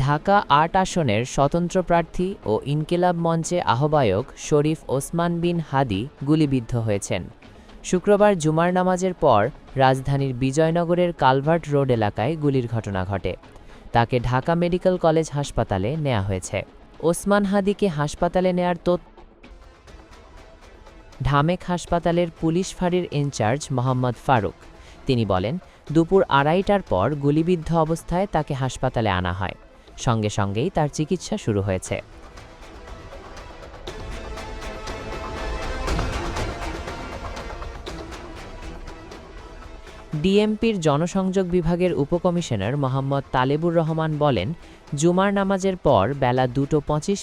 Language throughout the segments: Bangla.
ঢাকা ৮ আসনের স্বতন্ত্র প্রার্থী ও ইনকিলাব মঞ্চে আহ্বায়ক শরীফ ওসমান বিন হাদি গুলিবিদ্ধ হয়েছেন। শুক্রবার জুমার নামাজের পর রাজধানীর বিজয়নগরের কালভার্ট রোড এলাকায় গুলির ঘটনা ঘটে। তাকে ঢাকা মেডিকেল কলেজ হাসপাতালে নেওয়া হয়েছে। ওসমান হাদিকে হাসপাতালে নেয়ার ঢামেক হাসপাতালের পুলিশ ফাঁড়ির ইনচার্জ মোহাম্মদ ফারুক। তিনি বলেন, দুপুর ২:৩০টার পর গুলিবিদ্ধ অবস্থায় তাকে হাসপাতালে আনা হয়। সঙ্গে সঙ্গেই তার চিকিৎসা শুরু হয়েছে। ডিএমপির জনসংযোগ বিভাগের উপকমিশনার মোহাম্মদ তালেবুর রহমান বলেন, জুমার নামাজের পর বেলা ২:২৫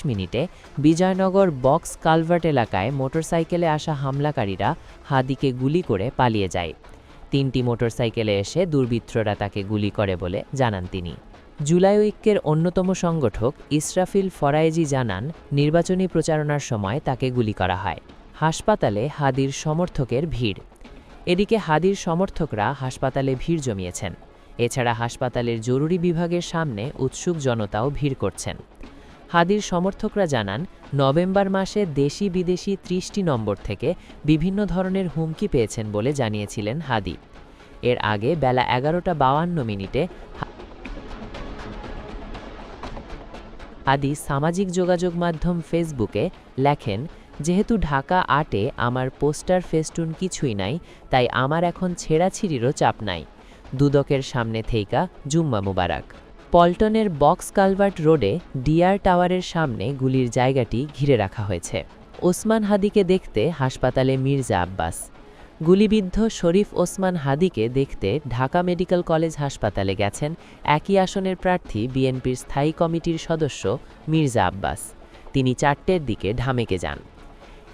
বিজয়নগর বক্স কালভার্ট এলাকায় মোটরসাইকেলে আসা হামলাকারীরা হাদিকে গুলি করে পালিয়ে যায়। ৩টি মোটরসাইকেলে এসে দুর্বৃত্তরা তাকে গুলি করে বলে জানান তিনি। জুলাই ঐক্যের অন্যতম সংগঠক ইসরাফিল ফরায়েজি জানান, নির্বাচনী প্রচারণার সময় তাকে গুলি করা হয়। হাসপাতালে হাদির সমর্থকের ভিড়। এদিকে হাদির সমর্থকরা হাসপাতালে ভিড় জমিয়েছেন। এছাড়া হাসপাতালের জরুরি বিভাগের সামনে উৎসুক জনতাও ভিড় করছেন। হাদির সমর্থকরা জানান, নভেম্বর মাসে দেশি বিদেশি ৩০টি নম্বর থেকে বিভিন্ন ধরনের হুমকি পেয়েছেন বলে জানিয়েছিলেন হাদি। এর আগে বেলা ১১:৫২ হাদি সামাজিক যোগাযোগ মাধ্যম ফেসবুকে লেখেন, যেহেতু ঢাকা ৮-এ আমার পোস্টার ফেস্টুন কিছুই নাই, তাই আমার এখন ছেঁড়াছিড়িরও চাপ নাই। দুদকের সামনে থেইকা জুম্মা মুবারক। পল্টনের বক্স কালভার্ট রোডে ডিআর টাওয়ারের সামনে গুলির জায়গাটি ঘিরে রাখা হয়েছে। ওসমান হাদিকে দেখতে হাসপাতালে মির্জা আব্বাস। গুলিবিদ্ধ শরীফ ওসমান হাদিকে দেখতে ঢাকা মেডিকেল কলেজ হাসপাতালে গেছেন একই আসনের প্রার্থী বিএনপির স্থায়ী কমিটির সদস্য মির্জা আব্বাস। তিনি ৪টের দিকে ঢামেকে যান।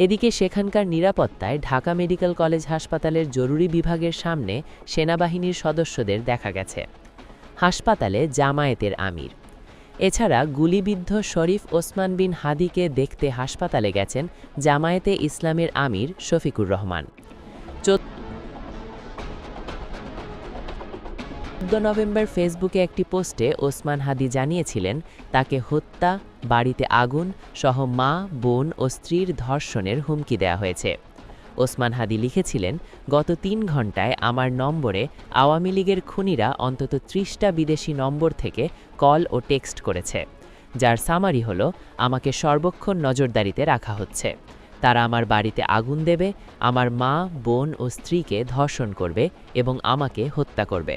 এদিকে সেখানকার নিরাপত্তায় ঢাকা মেডিকেল কলেজ হাসপাতালের জরুরি বিভাগের সামনে সেনাবাহিনীর সদস্যদের দেখা গেছে। হাসপাতালে জামায়াতের আমির। এছাড়া গুলিবিদ্ধ শরীফ ওসমান বিন হাদিকে দেখতে হাসপাতালে গেছেন জামায়াতে ইসলামের আমির শফিকুর রহমান। ১৪ নভেম্বর ফেসবুকে একটি পোস্টে ওসমান হাদি জানিয়েছিলেন, তাকে হত্যা, বাড়িতে আগুন সহ মা, বোন ও স্ত্রীর ধর্ষণের হুমকি দেয়া হয়েছে। ওসমান হাদি লিখেছিলেন, গত ৩ ঘণ্টায় আমার নম্বরে আওয়ামী লীগের খুনিরা অন্তত ৩০টা বিদেশি নম্বর থেকে কল ও টেক্সট করেছে, যার সামারি হল, আমাকে সর্বক্ষণ নজরদারিতে রাখা হচ্ছে। তারা আমার বাড়িতে আগুন দেবে, আমার মা, বোন ও স্ত্রীকে ধর্ষণ করবে এবং আমাকে হত্যা করবে।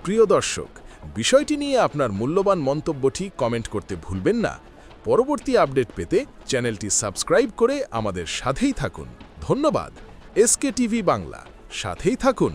প্রিয় দর্শক, বিষয়টি নিয়ে আপনার মূল্যবান মন্তব্যটি কমেন্ট করতে ভুলবেন না। পরবর্তী আপডেট পেতে চ্যানেলটি সাবস্ক্রাইব করে আমাদের সাথেই থাকুন। ধন্যবাদ। এসকে টিভি বাংলা, সাথেই থাকুন।